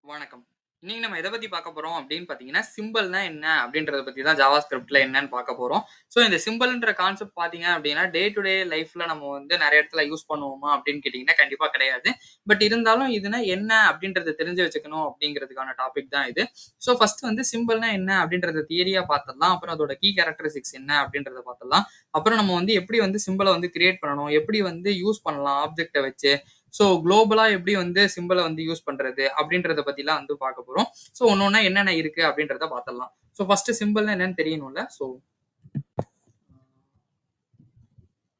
வணக்கம். இன்னைக்கு நம்ம எத பத்தி பார்க்க போறோம் அப்படின்னு பார்த்தீங்கன்னா, சிம்பல்னா என்ன அப்படின்றத பத்தி தான் ஜாவா ஸ்கிரிப்ட்ல என்னன்னு பார்க்க போறோம். ஸோ இந்த சிம்பல்ன்ற கான்செப்ட் பார்த்தீங்க அப்படின்னா, டே டு டே லைஃப்ல நம்ம வந்து நெறைய இடத்துல யூஸ் பண்ணுவோமா அப்படின்னு கேட்டீங்கன்னா, கண்டிப்பா கிடையாது. பட் இருந்தாலும் இதுனா என்ன அப்படின்றத தெரிஞ்சு வச்சுக்கணும் அப்படிங்கிறதுக்கான டாபிக் தான் இது. ஸோ ஃபர்ஸ்ட் வந்து சிம்பல்னா என்ன அப்படின்றத தியரியா பார்த்துடலாம். அப்புறம் அதோட கீ கேரக்டரிஸ்டிக்ஸ் என்ன அப்படின்றத பார்த்துடலாம். அப்புறம் நம்ம வந்து எப்படி வந்து சிம்பல வந்து கிரியேட் பண்ணணும், எப்படி வந்து யூஸ் பண்ணலாம் ஆப்ஜெக்ட்ட வச்சு. ஸோ குளோபலா எப்படி வந்து சிம்பல வந்து யூஸ் பண்றது அப்படின்றத பத்திலாம் வந்து பார்க்க போறோம். ஸோ ஒண்ணொண்ணா என்னென்ன இருக்கு அப்படின்றத பார்த்துடலாம். ஸோ ஃபர்ஸ்ட் சிம்பல்னா என்னன்னு தெரியணும்ல. So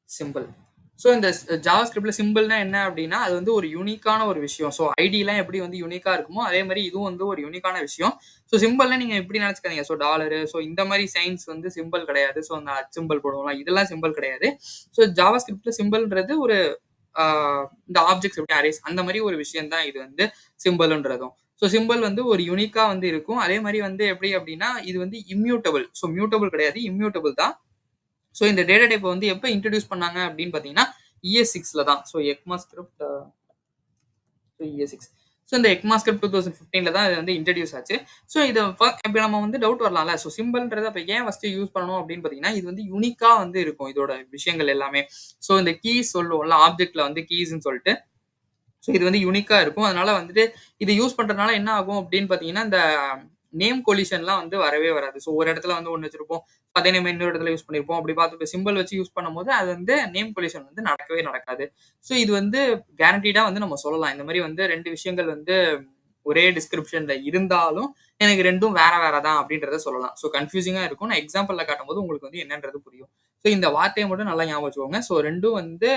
simple. ஸோ இந்த ஜாவா ஸ்கிரிப்ட்ல சிம்பிள்னா என்ன அப்படின்னா, அது வந்து ஒரு யூனிக்கான ஒரு விஷயம். ஸோ ஐடிலாம் எப்படி வந்து யூனிக்கா இருக்குமோ, அதே மாரி இதுவும் வந்து ஒரு யூனிக்கான விஷயம். ஸோ சிம்பிள்னா நீங்க எப்படி நினைச்சுக்காதீங்க. ஸோ டாலரு, ஸோ இந்த மாரி சைன்ஸ் வந்து சிம்பிள் கிடையாது. ஸோ அந்த சிம்பிள் போடுவோம்ல, இதெல்லாம் சிம்பிள் கிடையாது. ஸோ ஜாவா ஸ்கிரிப்ட்ல சிம்பிள்ன்றது ஒரு ஆ இந்த ஆப்ஜெக்ட்ஸ் எப்படி அரேஸ் அந்த மாரி ஒரு விஷயம் தான் இது வந்து சிம்பல்ன்றதும். ஸோ சிம்பல் வந்து ஒரு யூனிக்கா வந்து இருக்கும். அதே மாரி வந்து எப்படி அப்படின்னா, இது வந்து இம்யூட்டபிள். ஸோ மியூட்டபிள் கிடையாது. இம்யூட்டபிள் தான். ஸோ இந்த டேட்டா டைப்ப வந்து எப்ப இன்ட்ரோடியூஸ் பண்ணாங்க அப்படின்னு பார்த்தீங்கன்னா, ES6ல தான். So எக்மாஸ்கிரிப்ட் ES6. ஸோ இந்த எக்மாஸ்கிரிப்ட் 2015ல தான் இது வந்து இன்ட்ரோடியூஸ் ஆச்சு. ஸோ இத இப்ப நம்ம வந்து டவுட் வரலாம்ல. ஸோ சிம்பிள்ன்றத அப்ப ஏன் ஃபர்ஸ்ட் யூஸ் பண்ணணும் அப்படின்னு பார்த்தீங்கன்னா, இது வந்து யூனிக்கா வந்து இருக்கும். இதோட விஷயங்கள் எல்லாமே. ஸோ இந்த கீஸ் சொல்லுவோம்ல, ஆப்ஜெக்ட்ல வந்து கீஸ்ன்னு சொல்லிட்டு. ஸோ இது வந்து யூனிக்கா இருக்கும். அதனால வந்துட்டு இது யூஸ் பண்றதுனால என்ன ஆகும் அப்படின்னு பார்த்தீங்கன்னா, இந்த நேம் கொலிஷன்லாம் வந்து வரவே வராது. ஸோ ஒரு இடத்துல வந்து ஒண்ணு வச்சிருப்போம். அதே நேம் இன்னொரு இடத்துல யூஸ் பண்ணியிருப்போம். அப்படி பார்த்து சிம்பல் வச்சு யூஸ் பண்ணும்போது, அது வந்து நேம் கொலிஷன் வந்து நடக்கவே நடக்காது. ஸோ இது வந்து கேரண்டீடா வந்து நம்ம சொல்லலாம். இந்த மாரி வந்து 2 விஷயங்கள் வந்து ஒரே டிஸ்கிரிப்ஷன்ல இருந்தாலும், எனக்கு 2ம் வேற வேற தான் அப்படின்றத சொல்லலாம். ஸோ கன்ஃப்யூசிங்கா இருக்கும். நான் எக்ஸாம்பிள்ல காட்டும்போது உங்களுக்கு வந்து என்னன்றது புரியும். ஸோ இந்த வார்த்தைய மட்டும் நல்லா ஞாபகம் வச்சுக்கோங்க. ஸோ 2ம் வந்து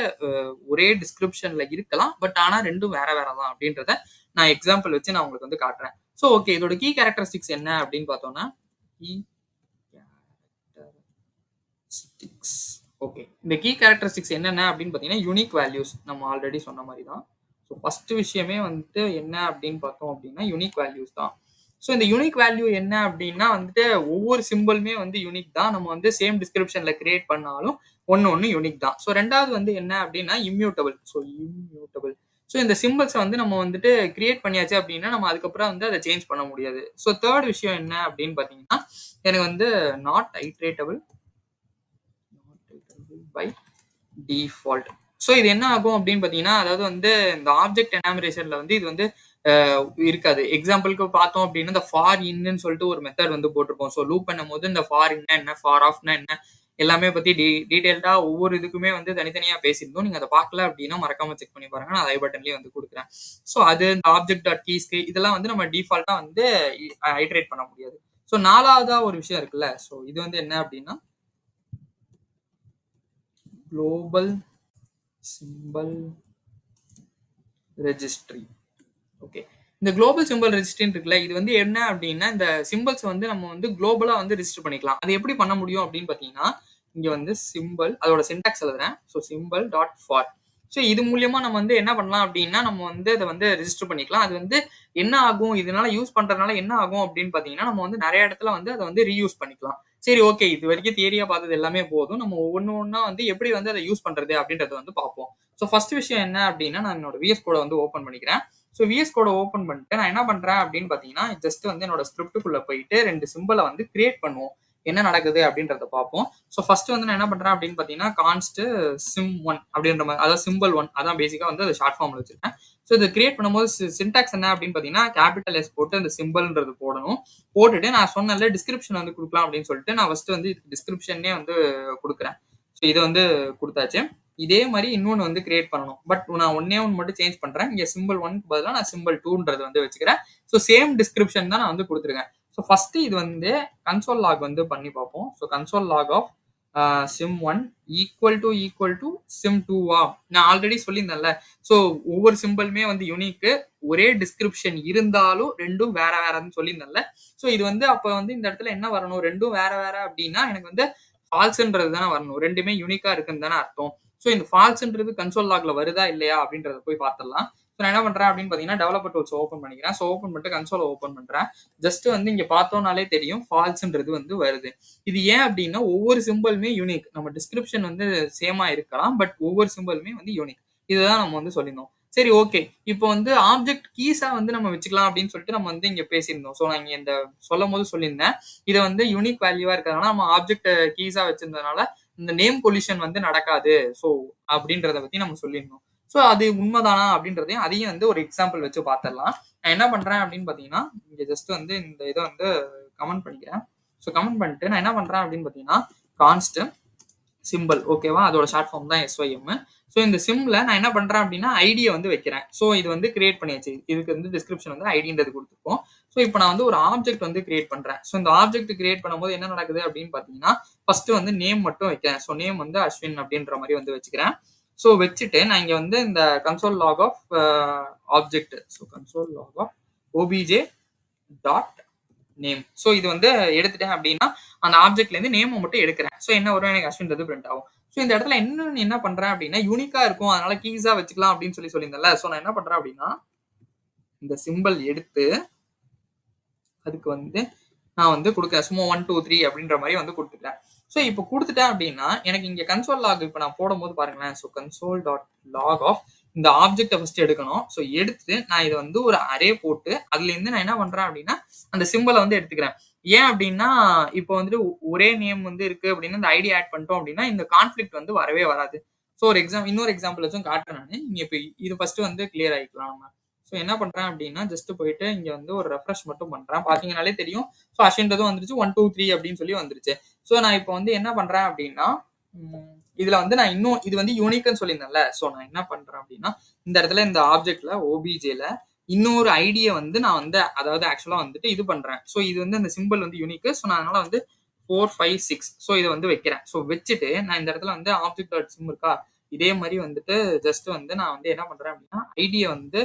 ஒரே டிஸ்கிரிப்ஷன்ல இருக்கலாம். பட் ஆனா 2ம் வேற வேற தான் அப்படின்றத நான் எக்ஸாம்பிள் வச்சு நான் உங்களுக்கு வந்து காட்டுறேன். So okay. இதோட கீ கேரக்டரிஸ்டிக்ஸ் என்ன அப்படின்னு பார்த்தோம்னா, கீ கேரக்டரிஸ்டிக்ஸ். ஓகே. இந்த கீ கேரக்டரிஸ்டிக்ஸ் என்னென்ன அப்படின்னு பார்த்தீங்கன்னா, யூனிக் வேல்யூஸ். நம்ம ஆல்ரெடி சொன்ன மாரி தான். ஸோ ஃபர்ஸ்ட் விஷயமே வந்துட்டு என்ன அப்படின்னு பார்த்தோம் அப்படின்னா, யூனிக் வேல்யூஸ் தான். ஸோ இந்த யூனிக் வேல்யூ என்ன அப்படின்னா வந்துட்டு, ஒவ்வொரு சிம்பலுமே வந்து யூனிக் தான். நம்ம வந்து சேம் டிஸ்கிரிப்ஷன்ல கிரியேட் பண்ணாலும் ஒண்ணு யூனிக் தான். ஸோ 2வது வந்து என்ன அப்படின்னா, இம்யூட்டபிள். So immutable. ஸோ இந்த சிம்பல்ஸ வந்து நம்ம வந்துட்டு கிரியேட் பண்ணியாச்சு அப்படின்னா, நம்ம அதுக்கப்புறம் வந்து அத சேஞ்ச் பண்ண முடியாது. ஸோ 3 விஷயம் என்ன அப்படின்னு பார்த்தீங்கன்னா, எனக்கு வந்து நாட் ஐட்ரேட்டபிள் பை டிஃபால்ட். ஸோ இது என்ன ஆகும் அப்படின்னு பார்த்தீங்கன்னா, அதாவது வந்து இந்த ஆப்ஜெக்ட் எனாமரேஷன்ல வந்து இது வந்து இருக்காது. எக்ஸாம்பிளுக்கு பார்த்தோம் அப்படின்னா, இந்த ஃபார் இன்னு சொல்லிட்டு ஒரு மெத்தட் வந்து போட்டிருப்போம். ஸோ லூப் பண்ணும்போது இந்த ஃபார் இன்னா என்ன, ஃபார் ஆஃப்னா என்ன, எல்லாமே பத்தி டீடைல்டா ஒவ்வொரு இதுக்குமே வந்து தனித்தனியா பேசியிருந்தோம். நீங்க அத பார்க்கல அப்படின்னா மறக்காம செக் பண்ணி பாருங்க. நான் ஐ பட்டன்லயே வந்து குடுக்குறேன். ஸோ அது இந்த ஆப்ஜெக்ட் டாட் கீஸ்க்கு இதெல்லாம் வந்து நம்ம டிஃபால்ட்டா வந்து ஐட்ரேட் பண்ண முடியாது. ஸோ 4வதா ஒரு விஷயம் இருக்குல்ல. ஸோ இது வந்து என்ன அப்படின்னா, குளோபல் சிம்பல் ரெஜிஸ்ட்ரி. ஓகே. இந்த குளோபல் சிம்பல் ரெஜிஸ்ட்ரின்னு இருக்குல்ல, இது வந்து என்ன அப்டின்னா, இந்த சிம்பல்ஸ் வந்து நம்ம வந்து குளோபலா வந்து ரிஜிஸ்டர் பண்ணிக்கலாம். அது எப்படி பண்ண முடியும் அப்டின்னு பார்த்தீங்கன்னா, இங்க வந்து சிம்பல் அதோட சின்டாக்ஸ் எழுதுறேன். So symbol dot for. So இது மூலியமா நம்ம வந்து என்ன பண்ணலாம் அப்டின்னா, நம்ம வந்து அத வந்து ரிஜிஸ்டர் பண்ணிக்கலாம். அது வந்து என்ன ஆகும், இதனால யூஸ் பண்றதுனால என்ன ஆகும் அப்டின்னு பார்த்தீங்கன்னா, நம்ம வந்து நெறைய இடத்துல வந்து அத வந்து ரீயூஸ் பண்ணிக்கலாம். சரி ஓகே. இதுவரைக்கும் தியரியா பார்த்தது எல்லாமே போதும். நம்ம ஒண்ணா வந்து எப்படி வந்து அத யூஸ் பண்றது அப்டின்றத வந்து பார்ப்போம். ஸோ ஃபர்ஸ்ட் விஷயம் என்ன அப்டின்னா, நான் என்னோட விஎஸ் கோட வந்து ஓப்பன் பண்ணிக்கிறேன். ஸோ விஎஸ் கோட ஓப்பன் பண்ணிட்டு நான் என்ன பண்றேன் அப்படின்னு பார்த்தீங்கன்னா, ஜஸ்ட் வந்து என்னோட ஸ்கிரிப்ட்டுக்குள்ள போயிட்டு 2 சிம்பல வந்து கிரியேட் பண்ணுவோம். என்ன நடக்குது அப்படின்றத பார்ப்போம். ஸோ ஃபர்ஸ்ட் வந்து நான் என்ன பண்றேன் அப்படின்னு பார்த்தீங்கன்னா, கான்ஸ்ட் sim1 அப்படின்ற மாரி அதாவது சிம்பல் 1 அதான் பேசிக்கா வந்து அது ஷார்ட் ஃபார்ம்ல வச்சிருக்கேன். ஸோ இத கிரியேட் பண்ணும்போது சின்டாக்ஸ் என்ன அப்படின்னு பார்த்தீங்கன்னா, கேப்பிட்டல் எஸ் போட்டு அந்த சிம்பல்ன்றது போடணும். போட்டுட்டு நான் சொன்னேன்ல டிஸ்கிரிப்ஷன் வந்து குடுக்கலாம் அப்படின்னு சொல்லிட்டு நான் ஃபர்ஸ்ட் வந்து டிஸ்கிரிப்ஷனே வந்து குடுக்குறேன். ஸோ இத வந்து குடுத்தாச்சு. இதே மாரி இன்னொன்னு வந்து கிரியேட் பண்ணணும். பட் நான் ஒண்ணே ஒண்ணு மட்டும் சேஞ்ச் பண்றேன். இங்க சிம்பல் 1க்கு பதிலா நான் சிம்பல் 2ன்றது வந்து வச்சுக்கிறேன். ஸோ சேம் டிஸ்கிரிப்ஷன் தான் நான் வந்து குடுத்துருக்கேன். ஸோ ஃபர்ஸ்ட் இது வந்து கன்சோல் லாக் வந்து பண்ணி பார்ப்போம். So console log of sim1 equal to sim2வா? நான் ஆல்ரெடி சொல்லியிருந்தேன்ல. ஸோ ஒவ்வொரு சிம்பலுமே வந்து யூனிக்கு. ஒரே டிஸ்கிரிப்ஷன் இருந்தாலும் 2ம் வேற வேறன்னு சொல்லியிருந்தேன்ல. ஸோ இது வந்து அப்ப வந்து இந்த இடத்துல என்ன வரணும்? 2ம் வேற வேற அப்படின்னா எனக்கு வந்து ஃபால்ஸ்ன்றது தானே வரணும். 2மே யூனிக்கா இருக்குன்னு தானே அர்த்தம். ஸோ இந்த ஃபால்ஸ்ன்றது கன்சோல் லாக்ல வருதா இல்லையா அப்படின்றத போய் பார்த்துடலாம். ஸோ நான் என்ன பண்றேன் அப்படின்னு பார்த்தீங்கன்னா, டெவலப்பர் டூல்ஸ் ஓப்பன் பண்ணிக்கிறேன். ஸோ ஓப்பன் பண்ணிட்டு கன்சோல ஓப்பன் பண்றேன். ஜஸ்ட் வந்து இங்க பார்த்தோம்னாலே தெரியும் ஃபால்ஸ்ன்றது வந்து வருது. இது ஏன் அப்படின்னா ஒவ்வொரு சிம்பலுமே யூனிக். நம்ம டிஸ்கிரிப்ஷன் வந்து சேமா இருக்கலாம். பட் ஒவ்வொரு சிம்பலுமே வந்து யூனிக். இதுதான் நம்ம வந்து சொல்லியிருந்தோம். சரி ஓகே. இப்போ வந்து ஆப்ஜெக்ட் கீஸா வந்து நம்ம வச்சுக்கலாம் அப்படின்னு சொல்லிட்டு நம்ம வந்து இங்க பேசியிருந்தோம். ஸோ நான் இங்க இந்த சொல்லும்போது சொல்லியிருந்தேன். இத வந்து யூனிக் வேல்யூவா இருக்கிறதுனால நம்ம ஆப்ஜெக்ட் கீஸா வச்சிருந்ததுனால இந்த நேம் கொலிஷன் வந்து நடக்காது. ஸோ அப்படின்றத பத்தி நம்ம சொல்லியிருந்தோம். ஸோ அது உண்மைதானா அப்படின்றதையும் அதையும் வந்து ஒரு எக்ஸாம்பிள் வச்சு பார்த்துடலாம். நான் என்ன பண்றேன் அப்படின்னு பார்த்தீங்கன்னா, இங்க ஜஸ்ட் வந்து இந்த இதை வந்து கமெண்ட் பண்ணிக்கிறேன். ஸோ கமெண்ட் பண்ணிட்டு நான் என்ன பண்றேன் அப்படின்னு பார்த்தீங்கன்னா, கான்ஸ்ட் சிம்பிள் ஓகேவா? அதோட ஷார்ட் ஃபார்ம் தான் SYM. ஸோ இந்த சிம்ல நான் என்ன பண்றேன் அப்படின்னா, ஐடிய வந்து வைக்கிறேன். ஸோ இது வந்து கிரியேட் பண்ணியாச்சு. இதுக்கு வந்து டிஸ்கிரிப்ஷன் வந்து ஐடின்றது குடுத்துருக்கோம். ஸோ இப்போ நான் வந்து ஒரு ஆப்ஜெக்ட் வந்து கிரியேட் பண்றேன். ஸோ இந்த ஆப்ஜெக்ட் கிரியேட் பண்ணும்போது என்ன நடக்குது அப்படின்னு பார்த்தீங்கன்னா, ஃபர்ஸ்ட் வந்து நேம் மட்டும் வைக்கிறேன். ஸோ நேம் வந்து அஸ்வின் அப்படின்ற மாரி வந்து வச்சுக்கிறேன். ஸோ வச்சுட்டு நான் இங்க வந்து இந்த console log of object. So console log of OBJ dot name. So இது வந்து எடுத்துட்டேன் அப்படின்னா, அந்த ஆப்ஜெக்ட்ல இருந்து நேம் மட்டும் எடுக்கிறேன். ஸோ என்ன வரும் எனக்கு அஸ்வின்றது பிரிண்ட் ஆகும். ஸோ இந்த இடத்துல இன்னொன்னு என்ன பண்றேன் அப்படின்னா, யூனிக்கா இருக்கும். அதனால கீஸா வச்சுக்கலாம் அப்படின்னு சொல்லியிருந்தேன்ல. ஸோ நான் என்ன பண்றேன் அப்படின்னா, இந்த சிம்பிள் எடுத்து அதுக்கு வந்து நான் வந்து கொடுக்குறேன். சும்மா 1, 2, 3 அப்படின்ற மாதிரி வந்து கொடுத்துட்டேன். ஸோ இப்போ கொடுத்துட்டேன் அப்படின்னா, எனக்கு இங்க கன்சோல் லாக் இப்போ நான் போடும்போது பாருங்களேன். So console dot log of இந்த ஆப்ஜெக்ட்டை ஃபர்ஸ்ட் எடுக்கணும். ஸோ எடுத்து நான் இதை வந்து ஒரு அரே போட்டு அதுல இருந்து நான் என்ன பண்றேன் அப்படின்னா, அந்த சிம்பிளை வந்து எடுத்துக்கிறேன். ஏன் அப்படின்னா, இப்போ வந்துட்டு ஒரே நேம் வந்து இருக்கு அப்படின்னா இந்த ஐடி ஆட் பண்ணிட்டோம் அப்படின்னா இந்த கான்ஃபிளிக்ட் வந்து வரவே வராது. ஸோ ஒரு இன்னொரு எக்ஸாம்பிள் வச்சும் காட்டுறேன் நான். நீங்க இப்போ இது ஃபர்ஸ்ட் வந்து கிளியர் ஆயிக்கலாம் நம்ம. ஸோ என்ன பண்றேன் அப்படின்னா, ஜஸ்ட் போயிட்டு இங்க வந்து ஒரு ரெஃப்ரெஷ் மட்டும் பண்றேன். பாத்தீங்கன்னாலே தெரியும். ஸோ அஸ்வின்றதும் வந்துருச்சு 1, 2, 3 அப்படின்னு சொல்லி வந்துருச்சு. ஸோ நான் இப்போ வந்து என்ன பண்றேன் அப்படின்னா, இதுல வந்து நான் இன்னும் இது வந்து யூனிக்னு சொல்லியிருந்தேன்ல. ஸோ நான் என்ன பண்றேன் அப்படின்னா, இந்த இடத்துல இந்த ஆப்ஜெக்ட்ல OBJல இன்னொரு ஐடியை வந்து நான் வந்து அதாவது ஆக்சுவலா வந்துட்டு இது பண்றேன். ஸோ இது வந்து அந்த சிம்பிள் வந்து யூனிக். ஸோ நான் அதனால வந்து 4, 5, 6 ஸோ இதை வந்து வைக்கிறேன். ஸோ வச்சுட்டு நான் இந்த இடத்துல வந்து ஆப்ஜெக்ட் டாட் சிம் இருக்கா, இதே மாதிரி வந்துட்டு ஜஸ்ட் வந்து நான் வந்து என்ன பண்றேன் அப்படின்னா, ஐடியை வந்து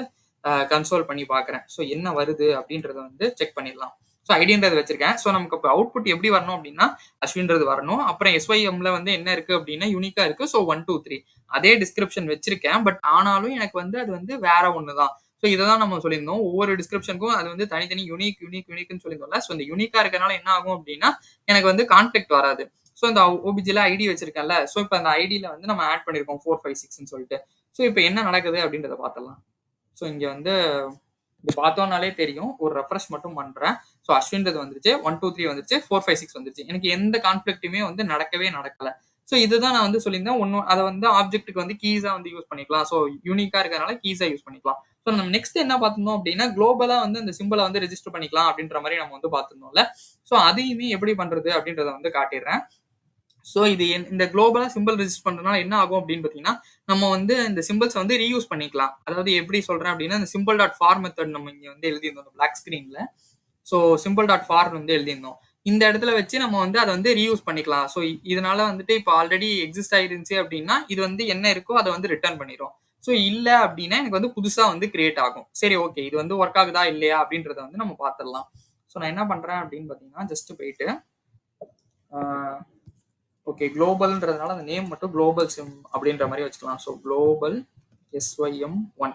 கன்சோல் பண்ணி பாக்குறேன். ஸோ என்ன வருது அப்படின்றத வந்து செக் பண்ணிடலாம். ஸோ ஐடின்றது வச்சிருக்கேன். ஸோ நமக்கு இப்போ அவுட்புட் எப்படி வரணும் அப்படின்னா, அஸ்வின்றது வரணும். அப்புறம் SYMல வந்து என்ன இருக்கு அப்படின்னா யூனிக்கா இருக்கு. ஸோ 1, 2, 3 அதே டிஸ்கிரிப்ஷன் வச்சிருக்கேன். பட் ஆனாலும் எனக்கு வந்து அது வந்து வேற ஒண்ணுதான். ஸோ இதை தான் நம்ம சொல்லியிருந்தோம். ஒவ்வொரு டிஸ்கிரிப்ஷனுக்கும் அது வந்து தனித்தனி யூனிக்னு சொல்லியிருந்தோம்ல. ஸோ இந்த யூனிக்கா இருக்கனால என்ன ஆகும் அப்படின்னா, எனக்கு வந்து கான்ஃபிளிக்ட் வராது. ஸோ இந்த OBJல ஐடி வச்சிருக்கேன்ல. ஸோ இப்போ அந்த ஐடியில வந்து நம்ம ஆட் பண்ணிருக்கோம் 4, 5, 6ன்னு சொல்லிட்டு. ஸோ இப்போ என்ன நடக்குது அப்படின்றத பார்த்தலாம். ஸோ இங்க வந்து இது பார்த்தோம்னாலே தெரியும். ஒரு ரெஃப்ரெஷ் மட்டும் பண்றேன். ஸோ அஸ்வின்றது வந்துருச்சு. 1, 2, 3 வந்துருச்சு. 4, 5, 6 வந்துருச்சு. எனக்கு எந்த கான்ஃபிளிக்ட்டுமே வந்து நடக்கல. ஸோ இதுதான் நான் வந்து சொல்லியிருந்தேன். அதை வந்து ஆப்ஜெக்ட்டுக்கு வந்து கீஸா வந்து யூஸ் பண்ணிக்கலாம். ஸோ யூனிக்கா இருக்கிறதுனால கீஸா யூஸ் பண்ணிக்கலாம். ஸோ நம்ம நெக்ஸ்ட் என்ன பார்த்திருந்தோம் அப்படின்னா, குளோபலா வந்து அந்த சிம்பிளை வந்து ரெஜிஸ்டர் பண்ணிக்கலாம் அப்படின்ற மாதிரி நம்ம வந்து பார்த்திருந்தோம்ல. ஸோ அதையுமே எப்படி பண்றது அப்படின்றத வந்து காட்டிடுறேன். ஸோ இது இந்த குளோபலா சிம்பிள் ரெஜிஸ்டர் பண்றதுனால என்ன ஆகும் அப்படின்னு பார்த்தீங்கன்னா, நம்ம வந்து இந்த சிம்பிள்ஸ் வந்து ரீயூஸ் பண்ணிக்கலாம். அதாவது எப்படி சொல்றேன் அப்படின்னா, இந்த சிம்பிள் டாட் ஃபார் மெத்தட் நம்ம இங்க வந்து எழுதியிருந்தோம் பிளாக் ஸ்கிரீன்ல. ஸோ சிம்பிள் டாட் ஃபார் வந்து எழுதியிருந்தோம். இந்த இடத்துல வச்சு நம்ம வந்து அதை வந்து ரீயூஸ் பண்ணிக்கலாம். ஸோ இதனால வந்துட்டு இப்போ ஆல்ரெடி எக்ஸிஸ்ட் ஆயிருந்துச்சு அப்படின்னா, இது வந்து என்ன இருக்கோ அதை வந்து ரிட்டர்ன் பண்ணிடும். ஸோ இல்ல அப்படின்னா எனக்கு வந்து புதுசா வந்து கிரியேட் ஆகும். சரி ஓகே, இது வந்து ஒர்க் ஆகுதா இல்லையா அப்படின்றத வந்து நம்ம பார்த்துடலாம். ஸோ நான் என்ன பண்றேன் அப்படின்னு பார்த்தீங்கன்னா, ஜஸ்ட் போயிட்டு ஓகே குளோபல்ன்றதுனால அந்த நேம் மட்டும் குளோபல் சிம் அப்படின்ற மாதிரி வச்சுக்கலாம். ஸோ குளோபல் SYM1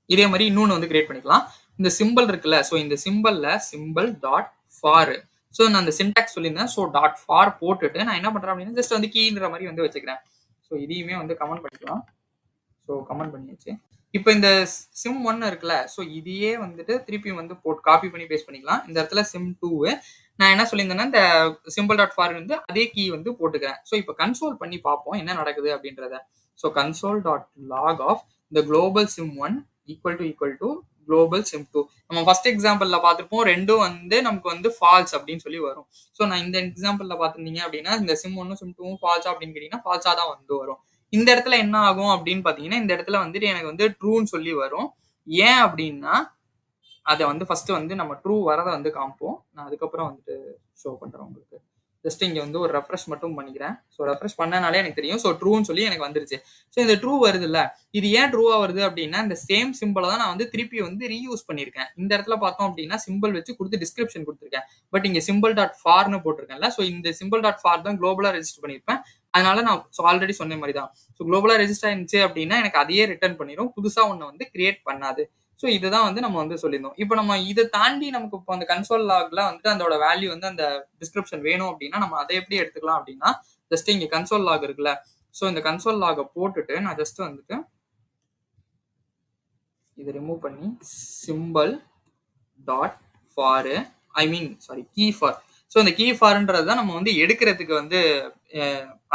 இதே மாதிரி இன்னொன்று வந்து கிரியேட் பண்ணிக்கலாம். இந்த சிம்பிள் இருக்குல்ல, ஸோ இந்த சிம்பிள்ல சிம்பிள் டாட் ஃபார். ஸோ நான் அந்த சின்டாக்ஸ் சொல்லியிருந்தேன். ஸோ டாட் ஃபார் போட்டுட்டு நான் என்ன பண்றேன் அப்படின்னா, ஜஸ்ட் வந்து கீன்ற மாதிரி வந்து வச்சுக்கிறேன். ஸோ இதையுமே வந்து கமெண்ட் பண்ணிக்கலாம். ஸோ கமெண்ட் பண்ணியாச்சு. இப்போ இந்த SIM1 இருக்குல்ல, ஸோ இதையே வந்துட்டு திருப்பி வந்து போட்டு காப்பி பண்ணி பேஸ்ட் பண்ணிக்கலாம். இந்த இடத்துல SIM2 நான் என்ன சொல்லியிருந்தேன்னா, இந்த சிம்பிள் டாட் ஃபார் வந்து அதே கீ வந்து போட்டுக்கிறேன். ஸோ இப்போ கன்சோல் பண்ணி பார்ப்போம் என்ன நடக்குது அப்படின்றத. So console dot log of இந்த global SIM1 equal to global SIM2. நம்ம ஃபர்ஸ்ட் எக்ஸாம்பிள்ல பார்த்துருப்போம், ரெண்டும் வந்து நமக்கு வந்து ஃபால்ஸ் அப்படின்னு சொல்லி வரும். ஸோ நான் இந்த எக்ஸாம்பிள்ல பார்த்துருந்தீங்க அப்படின்னா, இந்த SIM1 SIM2 ஃபால்ஸா அப்படின்னு கேட்டீங்கன்னா ஃபால்ஸா தான் வந்து வரும். இந்த இடத்துல என்ன ஆகும் அப்படின்னு பாத்தீங்கன்னா, இந்த இடத்துல வந்துட்டு எனக்கு வந்து ட்ரூன்னு சொல்லி வரும். ஏன் அப்படின்னா, அதை வந்து ஃபர்ஸ்ட் வந்து நம்ம ட்ரூ வரதை வந்து காமிப்போம். நான் அதுக்கப்புறம் வந்துட்டு ஷோ பண்றேன் உங்களுக்கு. ஜஸ்ட் இங்க வந்து ஒரு ரெஃப்ரெஷ் மட்டும் பண்ணிக்கிறேன். ஸோ ரெஃப்ரெஷ் பண்ணனாலே எனக்கு தெரியும். ஸோ ட்ரூன்னு சொல்லி எனக்கு வந்துருச்சு. ஸோ இந்த ட்ரூ வருது இல்ல, இது ஏன் ட்ரூவா வருது அப்படின்னா, இந்த சேம் சிம்பிளை தான் நான் வந்து திருப்பி வந்து ரீயூஸ் பண்ணியிருக்கேன். இந்த இடத்துல பார்த்தோம் அப்படின்னா சிம்பிள் வச்சு கொடுத்து டிஸ்கிரிப்ஷன் கொடுத்துருக்கேன். பட் இங்க சிம்பிள் டாட் ஃபார்னு போட்டிருக்கேன்ல, ஸோ இந்த சிம்பிள் டாட் ஃபார் தான் குளோபலா ரெஜிஸ்டர் பண்ணியிருப்பேன். அதனால நான் ஆல்ரெடி சொன்ன மாதிரி தான். ஸோ குளோபலா ரெஜிஸ்டர் ஆயிருந்துச்சு அப்படின்னா எனக்கு அதையே ரிட்டர்ன் பண்ணிடும். புதுசா ஒன்று வந்து கிரியேட் பண்ணாது. ஸோ இதுதான் வந்து நம்ம வந்து சொல்லியிருந்தோம். இப்போ நம்ம இதை தாண்டி நமக்கு இப்போ அந்த கன்சோல் லாக்ல வந்துட்டு அதோட வேல்யூ வந்து அந்த டிஸ்கிரிப்ஷன் வேணும் அப்படின்னா நம்ம அதை எப்படி எடுத்துக்கலாம் அப்படின்னா, ஜஸ்ட் இங்க கன்சோல் லாக் இருக்குல்ல, ஸோ இந்த கன்சோல் லாகை போட்டுட்டு நான் ஜஸ்ட் வந்துட்டு இதை ரிமூவ் பண்ணி simple dot for key for. So இந்த கீ ஃபார்ன்றது தான் நம்ம வந்து எடுக்கிறதுக்கு வந்து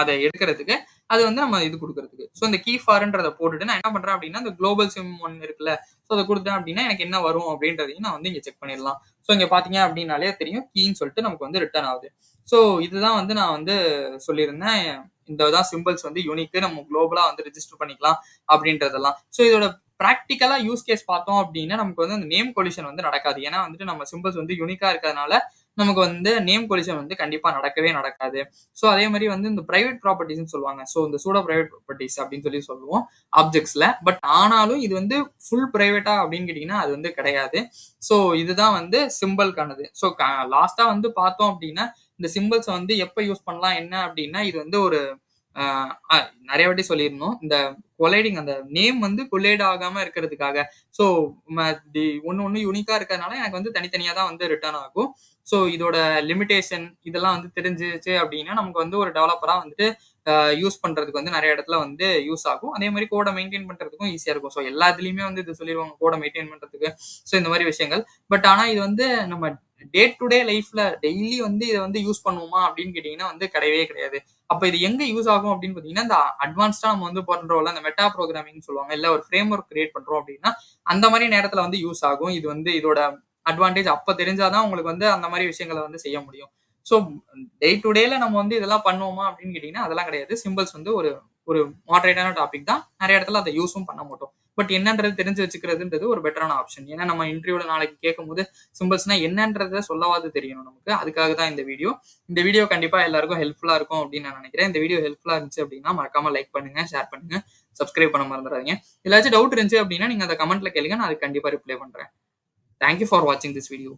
அதை எடுக்கிறதுக்கு அது வந்து நம்ம இது கொடுக்கறதுக்கு. ஸோ இந்த கீ ஃபார்ன்றதை போட்டுட்டு நான் என்ன பண்றேன் அப்படின்னா இந்த குளோபல் சிம் ஒன் இருக்குல்ல, ஸோ அதை கொடுத்தேன் அப்படின்னா எனக்கு என்ன வரும் அப்படின்றதையும் நான் வந்து இங்க செக் பண்ணிடலாம். ஸோ இங்க பாத்தீங்க அப்படின்னாலே தெரியும் கீன்னு சொல்லிட்டு நமக்கு வந்து ரிட்டர்ன் ஆகுது. ஸோ இதுதான் வந்து நான் வந்து சொல்லியிருந்தேன். இந்த தான் சிம்பிள்ஸ் வந்து யூனிக்கு நம்ம குளோபலா வந்து ரெஜிஸ்டர் பண்ணிக்கலாம் அப்படின்றதெல்லாம். ஸோ இதோட ப்ராக்டிக்கலா யூஸ் கேஸ் பார்த்தோம் அப்படின்னா நமக்கு வந்து அந்த நேம் கொலிஷன் வந்து நடக்காது. ஏன்னா வந்துட்டு நம்ம சிம்பிள்ஸ் வந்து யூனிக்கா இருக்கிறதுனால நமக்கு வந்து நேம் கொலிஷன் வந்து கண்டிப்பா நடக்கவே நடக்காது. ஸோ அதே மாதிரி வந்து இந்த பிரைவேட் ப்ராப்பர்ட்டிஸ்னு சொல்லுவாங்க. ஸோ இந்த சூடோ பிரைவேட் ப்ராப்பர்ட்டிஸ் அப்படின்னு சொல்லி சொல்லுவோம் ஆப்ஜெக்ட்ஸ்ல. பட் ஆனாலும் இது வந்து ஃபுல் பிரைவேட்டா அப்படின்னு கேட்டீங்கன்னா அது வந்து கிடையாது. ஸோ இதுதான் வந்து சிம்பிள்கானது. ஸோ லாஸ்டா வந்து பார்த்தோம் அப்படின்னா இந்த சிம்பிள்ஸ் வந்து எப்ப யூஸ் பண்ணலாம் என்ன அப்படின்னா இது வந்து ஒரு நிறைய வாட்டி சொல்லியிருந்தோம். இந்த கொலைடிங் அந்த நேம் வந்து கொலைட் ஆகாம இருக்கிறதுக்காக. ஸோ ஒன்னு யூனிக்கா இருக்கிறதுனால எனக்கு வந்து தனித்தனியா தான் வந்து ரிட்டர்ன் ஆகும். ஸோ இதோட லிமிடேஷன் இதெல்லாம் வந்து தெரிஞ்சிச்சு அப்படின்னா நமக்கு வந்து ஒரு டெவலப்பரா வந்துட்டு யூஸ் பண்றதுக்கு வந்து நிறைய இடத்துல வந்து யூஸ் ஆகும். அதே மாதிரி கோடை மெயின்டைன் பண்றதுக்கும் ஈஸியா இருக்கும். ஸோ எல்லாத்துலயுமே வந்து இது சொல்லிடுவாங்க கோடை மெயின்டைன் பண்றதுக்கு. ஸோ இந்த மாதிரி விஷயங்கள். பட் ஆனா இது வந்து நம்ம டே டு டே லைஃப்ல டெய்லி வந்து இதை வந்து யூஸ் பண்ணுவோமா அப்படின்னு கேட்டீங்கன்னா வந்து கிடையவே கிடையாது. அப்ப இது எங்க யூஸ் ஆகும் அப்படின்னு பாத்தீங்கன்னா இந்த அட்வான்ஸ்டா நம்ம வந்து பண்றோம்ல அந்த மெட்டா ப்ரோக்ராமிங் சொல்லுவாங்க, இல்ல ஒரு ஃப்ரேம் ஒர்க் கிரியேட் பண்றோம் அப்படின்னா அந்த மாதிரி நேரத்துல வந்து யூஸ் ஆகும். இது வந்து இதோட அட்வான்டேஜ் அப்ப தெரிஞ்சாதான் உங்களுக்கு வந்து அந்த மாதிரி விஷயங்களை வந்து செய்ய முடியும். ஸோ டே டு டேல நம்ம வந்து இதெல்லாம் பண்ணுவோமா அப்படின்னு கேட்டீங்கன்னா அதெல்லாம் கிடையாது. சிம்பிள்ஸ் வந்து ஒரு ஒரு மாடரேட்டான டாபிக் தான். நிறைய இடத்துல அதை யூஸும் பண்ண மாட்டோம். பட் என்னன்றது தெரிஞ்சு வச்சுக்கிறதுன்றது ஒரு பெட்டரான ஆப்ஷன். ஏன்னா நம்ம இன்டர்வியூல நாளைக்கு கேட்கும்போது சிம்பிள்ஸ்னா என்னன்றத சொல்லவாது தெரியணும் நமக்கு. அதுக்காக தான் இந்த வீடியோ. இந்த வீடியோ கண்டிப்பா எல்லாருக்கும் ஹெல்ப்ஃபுல்லா இருக்கும் அப்படின்னு நான் நினைக்கிறேன். இந்த வீடியோ ஹெல்ப்ஃபுல்லா இருந்துச்சு அப்படின்னா மறக்காம லைக் பண்ணுங்க, ஷேர் பண்ணுங்க, சப்ஸ்கிரைப் பண்ண மறந்துடாதீங்க. ஏதாச்சும் டவுட் இருந்துச்சு அப்படின்னா நீங்க அதை கமெண்ட்ல கேளுங்க, நான் அதுக்கு கண்டிப்பா ரிப்ளை பண்றேன். தேங்க்யூ ஃபார் வாட்சிங் திஸ் வீடியோ.